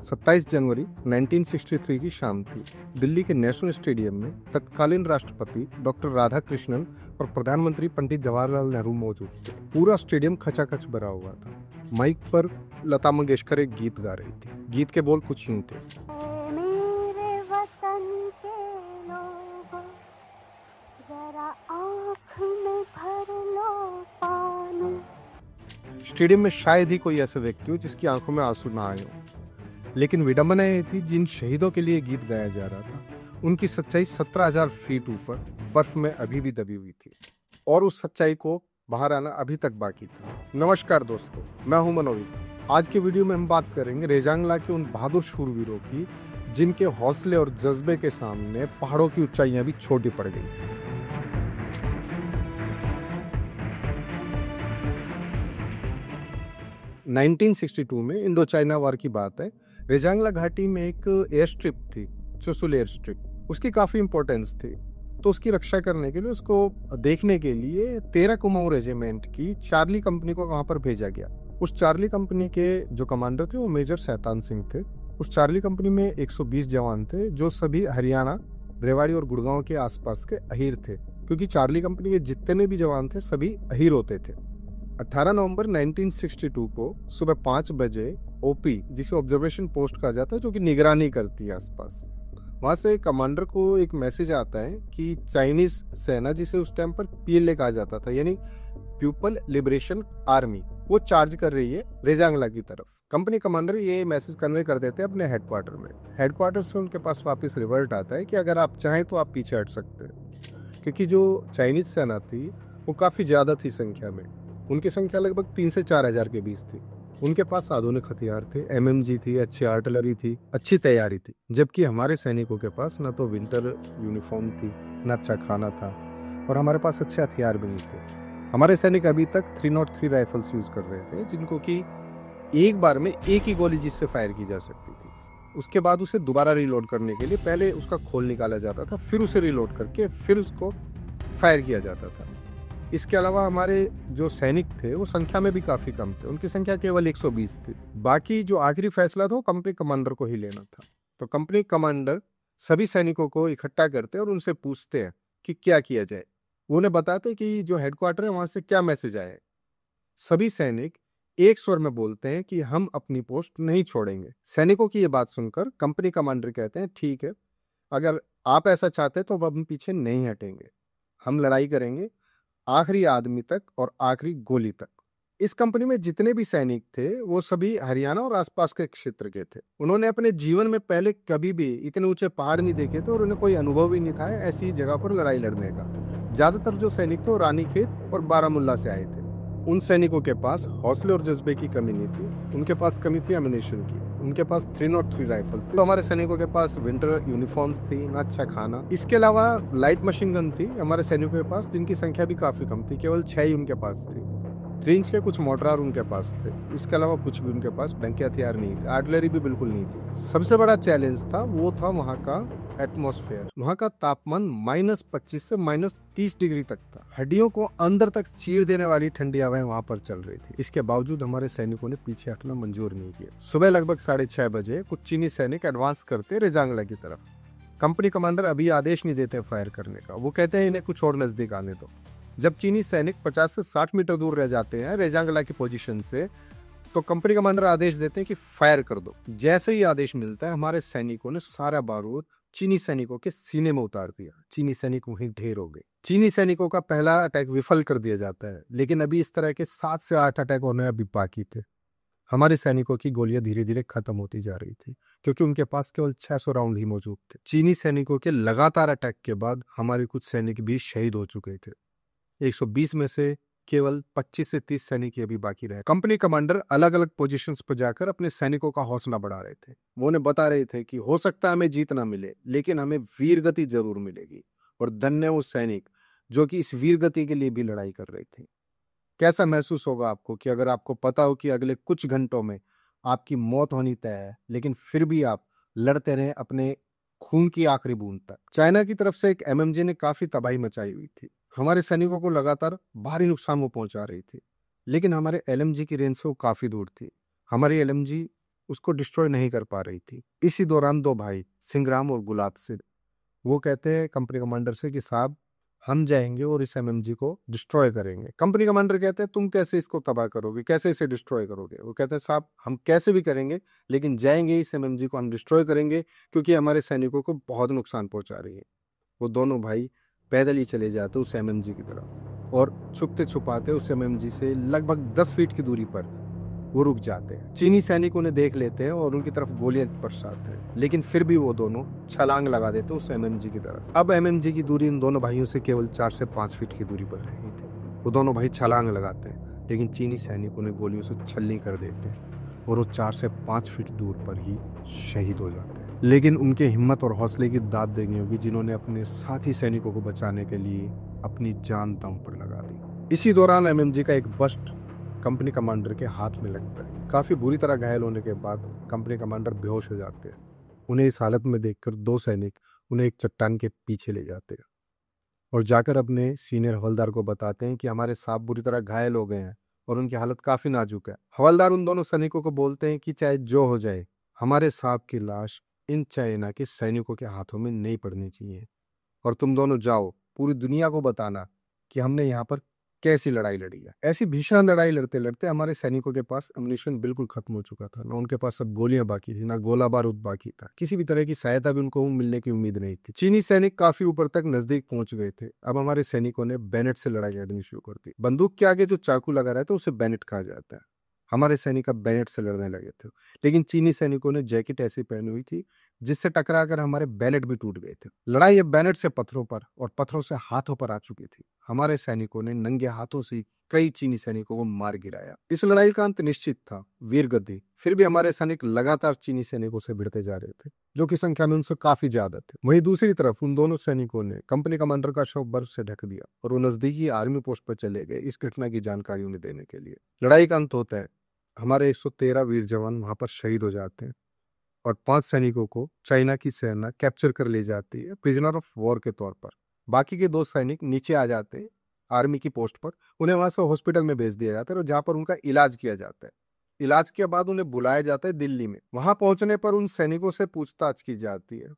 27 जनवरी 1963 की शाम थी। दिल्ली के नेशनल स्टेडियम में तत्कालीन राष्ट्रपति डॉक्टर राधाकृष्णन और प्रधानमंत्री पंडित जवाहरलाल नेहरू मौजूद थे। पूरा स्टेडियम खचाखच भरा हुआ था। माइक पर लता मंगेशकर एक गीत गा रही थी। गीत के बोल कुछ यूं थे। मेरे वतन के लोगों, जरा आँख में भर लो पानी। स्टेडियम में शायद ही कोई ऐसा व्यक्ति हो जिसकी आंखों में आंसू ना आए हो, लेकिन विडंबना यह थी जिन शहीदों के लिए गीत गाया जा रहा था उनकी सच्चाई 17,000 फीट ऊपर बर्फ में अभी भी दबी हुई थी और उस सच्चाई को बाहर आना अभी तक बाकी था। नमस्कार दोस्तों, मैं हूं मनोविक। आज के वीडियो में हम बात करेंगे रेजांगला के उन बहादुर शूरवीरों की जिनके हौसले और जज्बे के सामने पहाड़ों की ऊंचाइयां भी छोटी पड़ गई थी। नाइनटीन 1962 में इंडो चाइना वॉर की बात है। रेजांगला घाटी में एक एयर स्ट्रिप थी, चुशुल एयर स्ट्रिप। उसकी काफी इंपॉर्टेंस थी, तो उसकी रक्षा करने के लिए, उसको देखने के लिए 13 कुमाऊं रेजिमेंट की चार्ली कंपनी को वहां पर भेजा गया। उस चार्ली कंपनी के जो कमांडर थे वो मेजर शैतान सिंह थे। उस चार्ली कंपनी में 120 जवान थे जो सभी हरियाणा, रेवाड़ी और गुड़गांव के आसपास के अहीर थे, क्योंकि चार्ली कंपनी के जितने भी जवान थे सभी अहीर होते थे। 18 नवंबर 1962 को सुबह 5 बजे ओपी, जिसे ऑब्जर्वेशन पोस्ट कहा जाता है, जो कि निगरानी करती है आसपास, वहां से कमांडर को एक मैसेज आता है कि चाइनीज सेना, जिसे उस टाइम पर पीएलए कहा जाता था, यानी पीपल लिबरेशन आर्मी, वो चार्ज कर रही है रेजांगला की तरफ। कंपनी कमांडर ये मैसेज कन्वे कर देते हैं अपने हेडक्वार्टर में। हेडक्वार्टर से उनके पास वापस रिवर्ट आता है कि अगर आप चाहें तो आप पीछे हट सकते हैं, क्योंकि जो चाइनीज सेना थी वो काफी ज्यादा थी संख्या में। उनकी संख्या लगभग 3 से 4 हजार के बीच थी। उनके पास आधुनिक हथियार थे, एमएमजी थी, अच्छी आर्टिलरी थी, अच्छी तैयारी थी, जबकि हमारे सैनिकों के पास न तो विंटर यूनिफॉर्म थी, न अच्छा खाना था, और हमारे पास अच्छे हथियार भी नहीं थे। हमारे सैनिक अभी तक 303 राइफल्स यूज कर रहे थे, जिनको कि एक बार में एक ही गोली जिससे फायर की जा सकती थी। उसके बाद उसे दोबारा रिलोड करने के लिए पहले उसका खोल निकाला जाता था, फिर उसे रिलोड करके फिर उसको फायर किया जाता था। इसके अलावा हमारे जो सैनिक थे वो संख्या में भी काफी कम थे, उनकी संख्या केवल 120 थी। बाकी जो आखिरी फैसला था वो कंपनी कमांडर को ही लेना था। तो कंपनी कमांडर सभी सैनिकों को इकट्ठा करते और उनसे पूछते हैं कि क्या किया जाए। वो उन्हें बताते कि जो हेडक्वार्टर है वहां से क्या मैसेज आया है। सभी सैनिक एक स्वर में बोलते हैं कि हम अपनी पोस्ट नहीं छोड़ेंगे। सैनिकों की ये बात सुनकर कंपनी कमांडर कहते हैं, ठीक है, अगर आप ऐसा चाहते हैं तो अब हम पीछे नहीं हटेंगे, हम लड़ाई करेंगे आखिरी आदमी तक और आखिरी गोली तक। इस कंपनी में जितने भी सैनिक थे वो सभी हरियाणा और आसपास के क्षेत्र के थे। उन्होंने अपने जीवन में पहले कभी भी इतने ऊंचे पहाड़ नहीं देखे थे और उन्हें कोई अनुभव भी नहीं था ऐसी जगह पर लड़ाई लड़ने का। ज्यादातर जो सैनिक थे वो रानीखेत और बारामुल्ला से आए थे। उन सैनिकों के पास हौसले और जज्बे की कमी नहीं थी, उनके पास कमी थी एमिनेशन की। उनके पास 303 राइफल्स थी। तो हमारे सैनिकों के पास विंटर यूनिफॉर्म्स थी, ना अच्छा खाना। इसके अलावा लाइट मशीन गन थी हमारे सैनिकों के पास, जिनकी संख्या भी काफी कम थी, केवल 6 ही उनके पास थी। 3 इंच के कुछ मोर्टार उनके पास थे। इसके अलावा कुछ भी उनके पास ढंग के हथियार नहीं थे, आर्टिलरी भी बिल्कुल नहीं थी। सबसे बड़ा चैलेंज था वो था वहाँ का एटमॉस्फेयर। वहाँ का तापमान -25 से -30 डिग्री तक था। हड्डियों को अंदर तक चीर देने वाली ठंडी हवाएं वहाँ पर चल रही थी। इसके बावजूद हमारे सैनिकों ने पीछे हटना मंजूर नहीं किया। सुबह लगभग 6:30 बजे कुछ चीनी सैनिक एडवांस करते रेजांगला की तरफ। कंपनी कमांडर अभी आदेश नहीं देते फायर करने का, वो कहते हैं इन्हें कुछ और नजदीक आने दो। जब चीनी सैनिक 50 से 60 मीटर दूर रह जाते हैं रेजांगला की पोजीशन से, तो कंपनी कमांडर आदेश देते हैं कि फायर कर दो। जैसे ही आदेश मिलता है हमारे सैनिकों ने सारा बारूद चीनी सैनिकों के सीने में उतार दिया। चीनी सैनिक वहीं ढेर हो गए। चीनी सैनिकों का पहला अटैक विफल कर दिया जाता है, लेकिन अभी इस तरह के 7 से 8 अटैक होने अभी बाकी थे। हमारे सैनिकों की गोलियां धीरे धीरे खत्म होती जा रही थी, क्योंकि उनके पास केवल 600 राउंड ही मौजूद थे। चीनी सैनिकों के लगातार अटैक के बाद हमारे कुछ सैनिक भी शहीद हो चुके थे। 120 में से केवल 25 से 30 सैनिक अभी बाकी रहे। कंपनी कमांडर अलग अलग पोजीशंस पर जाकर अपने सैनिकों का हौसला बढ़ा रहे थे। वो उन्हें बता रहे थे कि हो सकता है हमें जीत ना मिले, लेकिन हमें वीरगति जरूर मिलेगी, और धन्य वो सैनिक जो कि इस वीरगति के लिए भी लड़ाई कर रहे थे। कैसा महसूस होगा आपको कि अगर आपको पता हो कि अगले कुछ घंटों में आपकी मौत होनी तय है, लेकिन फिर भी आप लड़ते रहे अपने खून की आखिरी बूंद तक। चाइना की तरफ से एक एमएमजी ने काफी तबाही मचाई हुई थी। हमारे सैनिकों को लगातार भारी नुकसान वो पहुंचा रही थी, लेकिन हमारे एलएमजी की रेंज से वो काफी दूर थी। हमारी एलएमजी उसको डिस्ट्रॉय नहीं कर पा रही थी। इसी दौरान दो भाई सिंहराम और गुलाब सिंह वो कहते हैं कंपनी कमांडर से कि साहब हम जाएंगे और इस एमएमजी को डिस्ट्रॉय करेंगे। कंपनी कमांडर कहते हैं तुम कैसे इसको तबाह करोगे, कैसे इसे डिस्ट्रॉय करोगे? वो कहते हैं साहब हम कैसे भी करेंगे लेकिन जाएंगे, इस एमएमजी को हम डिस्ट्रॉय करेंगे क्योंकि हमारे सैनिकों को बहुत नुकसान पहुंचा रही है। वो दोनों भाई पैदल ही चले जाते उस एमएमजी की तरफ और छुपते छुपाते उस एमएमजी से लगभग 10 फीट की दूरी पर वो रुक जाते हैं। चीनी सैनिक उन्हें देख लेते हैं और उनकी तरफ गोलियां बरसाते हैं, लेकिन फिर भी वो दोनों छलांग लगा देते उस एमएमजी की तरफ। अब एमएमजी की दूरी इन दोनों भाइयों से केवल 4 से 5 फीट की दूरी पर रही थी। वो दोनों भाई छलांग लगाते हैं, लेकिन चीनी सैनिक उन्हें गोलियों से छलनी कर देते हैं और वो 4 से 5 फीट दूर पर ही शहीद हो जाते हैं। लेकिन उनके हिम्मत और हौसले की दाद देनी होगी जिन्होंने अपने साथी सैनिकों को बचाने के लिए अपनी जान दांव पर लगा दी। इसी दौरान एमएमजी का एक बस्ट कंपनी कमांडर के हाथ में लगता है। काफी बुरी तरह घायल होने के बाद कंपनी कमांडर बेहोश हो जाते हैं। उन्हें इस हालत में देखकर दो सैनिक उन्हें एक चट्टान के पीछे ले जाते हैं और जाकर अपने सीनियर हवलदार को बताते हैं कि हमारे साहब बुरी तरह घायल हो गए हैं और उनकी हालत काफी नाजुक है। हवलदार उन दोनों सैनिकों को बोलते हैं कि चाहे जो हो जाए हमारे साहब की लाश इन चाइना के सैनिकों के हाथों में नहीं पड़नी चाहिए और तुम दोनों जाओ पूरी दुनिया को बताना कि हमने यहाँ पर कैसी लड़ाई लड़ी है। ऐसी भीषण लड़ाई लड़ते लड़ते हमारे सैनिकों के पास अम्युनिशन बिल्कुल खत्म हो चुका था। ना उनके पास अब गोलियां बाकी थी, ना गोला बारूद बाकी था। किसी भी तरह की सहायता भी उनको मिलने की उम्मीद नहीं थी। चीनी सैनिक काफी ऊपर तक नजदीक पहुंच गए थे। अब हमारे सैनिकों ने बैनेट से लड़ाई लड़नी शुरू कर दी। बंदूक के आगे जो चाकू लगा रहता है उसे बैनेट कहा जाता है। हमारे सैनिक अब बैनेट से लड़ने लगे थे, लेकिन चीनी सैनिकों ने जैकेट ऐसी पहनी हुई थी जिससे टकराकर हमारे बैनेट भी टूट गए थे। लड़ाई अब बैनेट से पत्थरों पर और पत्थरों से हाथों पर आ चुकी थी। हमारे सैनिकों ने नंगे हाथों से कई चीनी सैनिकों को मार गिराया। इस लड़ाई का अंत निश्चित था, वीरगति। फिर भी हमारे सैनिक लगातार चीनी सैनिकों से भिड़ते जा रहे थे, जो कि संख्या में उनसे काफी ज्यादा थे। वहीं दूसरी तरफ उन दोनों सैनिकों ने कंपनी कमांडर का शव बर्फ से ढक दिया और वो नजदीकी आर्मी पोस्ट पर चले गए इस घटना की जानकारी उन्हें देने के लिए। लड़ाई का अंत होता है, हमारे 113 वीर जवान वहां पर शहीद हो जाते हैं और 5 सैनिकों को चाइना की सेना कैप्चर कर ले जाती है प्रिजनर ऑफ वॉर के तौर पर। बाकी के 2 सैनिक नीचे आ जाते हैं आर्मी की पोस्ट पर। उन्हें वहां से हॉस्पिटल में भेज दिया जाता है और जहां पर उनका इलाज किया जाता है। इलाज के बाद उन्हें बुलाया जाता है दिल्ली में। वहां पहुंचने पर उन सैनिकों से पूछताछ की जाती है।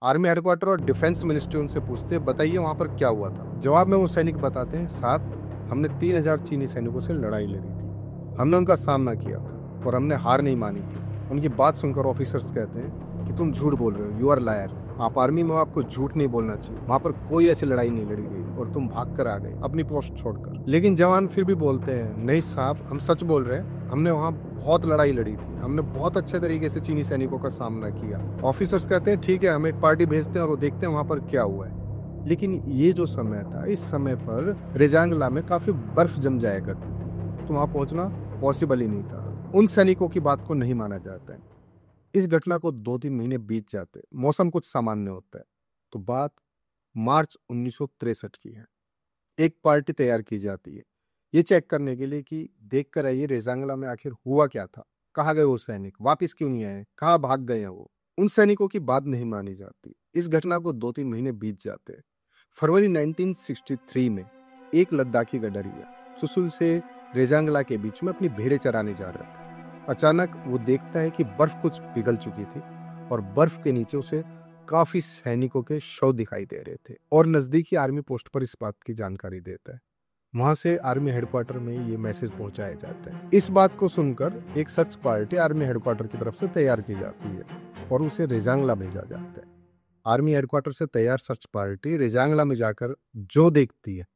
आर्मी हेडक्वार्टर और डिफेंस मिनिस्ट्री उनसे पूछते हैं बताइए वहां पर क्या हुआ था। जवाब में वो सैनिक बताते हैं साहब हमने 3000 चीनी सैनिकों से लड़ाई लड़ी थी, हमने उनका सामना किया था और हमने हार नहीं मानी थी। उनकी बात सुनकर ऑफिसर्स कहते हैं कि तुम झूठ बोल रहे हो, यू आर लायर। आप आर्मी में आपको झूठ नहीं बोलना चाहिए, वहां पर कोई ऐसी लड़ाई नहीं लड़ी गई और तुम भाग कर आ गए अपनी पोस्ट छोड़कर। लेकिन जवान फिर भी बोलते हैं नहीं साहब हम सच बोल रहे हैं, हमने वहां बहुत लड़ाई लड़ी थी, हमने बहुत अच्छे तरीके से चीनी सैनिकों का सामना किया। ऑफिसर्स कहते हैं ठीक है हम एक पार्टी भेजते हैं और वो देखते हैं वहां पर क्या हुआ है। लेकिन ये जो समय था, इस समय पर रेजांगला में काफी बर्फ जम जाया करती थी, तो वहां पहुंचना पॉसिबल ही नहीं था। उन सैनिकों की बात को नहीं माना जाता है। इस घटना को 2-3 महीने बीत जाते, मौसम कुछ सामान्य होता है, तो बात मार्च 1963 की है। एक पार्टी तैयार की जाती है ये चेक करने के लिए कि देख कर आइए रेजांगला में आखिर हुआ क्या था, कहाँ गए वो सैनिक, वापिस क्यों नहीं आए, कहाँ भाग गए हैं वो। उन सैनिकों की बात नहीं मानी जाती। इस घटना को 2-3 महीने बीत जाते हैं। फरवरी 1963 में एक लद्दाखी गडरिया चुशुल से रेजांगला के बीच में अपनी भेड़ें चराने जा रहा था। अचानक वो देखता है कि बर्फ कुछ पिघल चुकी थी और बर्फ के नीचे उसे काफी सैनिकों के शव दिखाई दे रहे थे और नजदीकी आर्मी पोस्ट पर इस बात की जानकारी देता है। वहां से आर्मी हेडक्वार्टर में ये मैसेज पहुंचाया जाता है। इस बात को सुनकर एक सर्च पार्टी आर्मी हेडक्वार्टर की तरफ से तैयार की जाती है और उसे रेजांगला भेजा जाता है। आर्मी हेडक्वार्टर से तैयार सर्च पार्टी रेजांगला में जाकर जो देखती है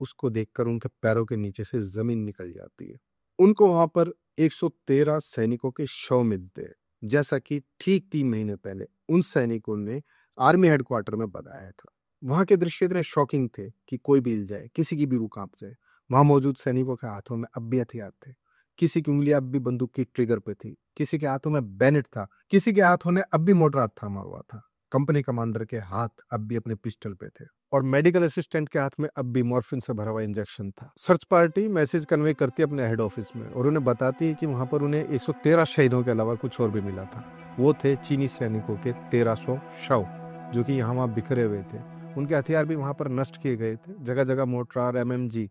उसको देखकर उनके पैरों के नीचे से जमीन निकल जाती है। उनको वहां पर 113 सैनिकों के शव मिलते हैं, जैसा कि ठीक 3 महीने पहले उन सैनिकों ने आर्मी हेडक्वार्टर में बताया था। वहां के दृश्य इतने शॉकिंग थे कि कोई भी हिल जाए, किसी की भी रूह कांप जाए। वहां मौजूद सैनिकों के हाथों में अब भी हथियार थे, किसी की उंगलियां अब भी बंदूक की ट्रिगर पे थी, किसी के हाथों में बैनेट था, किसी के हाथों ने अब भी मोर्टार थामा हुआ था। कंपनी कमांडर के हाथ अब भी अपने पिस्टल पे थे और मेडिकल असिस्टेंट के हाथ में अब भी मॉर्फिन से भरा हुआ इंजेक्शन था। सर्च पार्टी मैसेज कन्वे करती है अपने हेड ऑफिस में और उन्हें बताती है कि वहां पर उन्हें 113 शहीदों के अलावा कुछ और भी मिला था। वो थे चीनी सैनिकों के 1300 शव जो कि यहाँ वहां बिखरे हुए थे। उनके हथियार भी वहां पर नष्ट किए गए थे, जगह जगह मोर्टार एमएमजी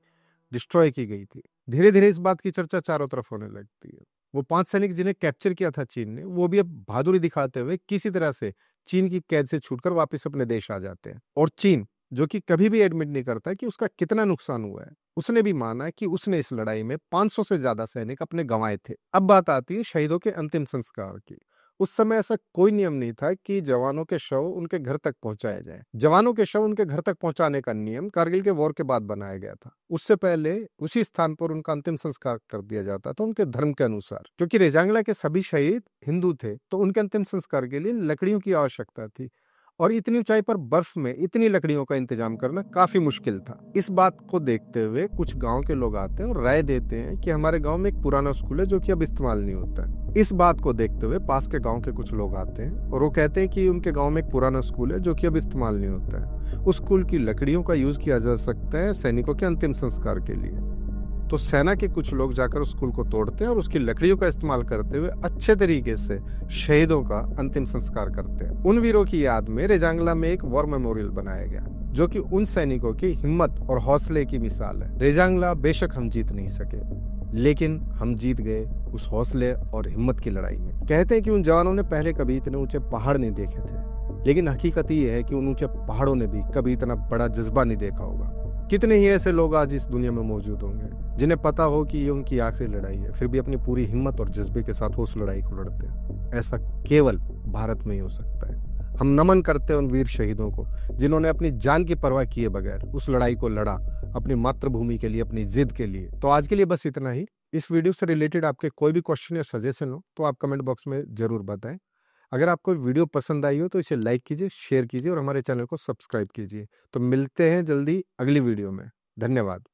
डिस्ट्रॉय की गई थी। धीरे धीरे इस बात की चर्चा चारों तरफ होने लगती है। वो 5 सैनिक जिन्हें कैप्चर किया था चीन ने, वो भी अब बहादुरी दिखाते हुए किसी तरह से चीन की कैद से छूटकर वापस अपने देश आ जाते हैं। और चीन, जो कि कभी भी एडमिट नहीं करता कि उसका कितना नुकसान हुआ है, उसने भी माना कि उसने इस लड़ाई में 500 से ज्यादा सैनिक अपने गंवाए थे। अब बात आती है शहीदों के अंतिम संस्कार की। उस समय ऐसा कोई नियम नहीं था कि जवानों के शव उनके घर तक पहुंचाए जाए। जवानों के शव उनके घर तक पहुंचाने का नियम कारगिल के वॉर के बाद बनाया गया था। उससे पहले उसी स्थान पर उनका अंतिम संस्कार कर दिया जाता था उनके धर्म के अनुसार। क्योंकि रेजांगला के सभी शहीद हिंदू थे, तो उनके अंतिम संस्कार के लिए लकड़ियों की आवश्यकता थी, और इतनी ऊंचाई पर बर्फ में इतनी लकड़ियों का इंतजाम करना काफी मुश्किल था। इस बात को देखते हुए कुछ गांव के लोग आते हैं और राय देते हैं कि हमारे गांव में एक पुराना स्कूल है जो कि अब इस्तेमाल नहीं होता है। इस बात को देखते हुए पास के गांव के कुछ लोग आते हैं और वो कहते हैं कि उनके गांव में एक पुराना स्कूल है जो कि अब इस्तेमाल नहीं होता है। उस स्कूल की लकड़ियों का यूज किया जा सकता है सैनिकों के अंतिम संस्कार के लिए। तो सेना के कुछ लोग जाकर उस स्कूल को तोड़ते हैं और उसकी लकड़ियों का इस्तेमाल करते हुए अच्छे तरीके से शहीदों का अंतिम संस्कार करते हैं। उन वीरों की याद में रेजांगला में एक वॉर मेमोरियल बनाया गया, जो कि उन सैनिकों की हिम्मत और हौसले की मिसाल है। रेजांगला बेशक हम जीत नहीं सके, लेकिन हम जीत गए उस हौसले और हिम्मत की लड़ाई में। कहते हैं कि उन जवानों ने पहले कभी इतने ऊंचे पहाड़ नहीं देखे थे, लेकिन हकीकत ये है कि उन ऊंचे पहाड़ों ने भी कभी इतना बड़ा जज्बा नहीं देखा होगा। कितने ही ऐसे लोग आज इस दुनिया में मौजूद होंगे जिन्हें पता हो कि ये उनकी आखिरी लड़ाई है, फिर भी अपनी पूरी हिम्मत और जज्बे के साथ उस लड़ाई को लड़ते हैं। ऐसा केवल भारत में ही हो सकता है। हम नमन करते हैं उन वीर शहीदों को जिन्होंने अपनी जान की परवाह किए बगैर उस लड़ाई को लड़ा, अपनी मातृभूमि के लिए, अपनी जिद के लिए। तो आज के लिए बस इतना ही। इस वीडियो से रिलेटेड आपके कोई भी क्वेश्चन या सजेशन हो तो आप कमेंट बॉक्स में जरूर बताएं। अगर आपको वीडियो पसंद आई हो तो इसे लाइक कीजिए, शेयर कीजिए और हमारे चैनल को सब्सक्राइब कीजिए। तो मिलते हैं जल्दी अगली वीडियो में। धन्यवाद।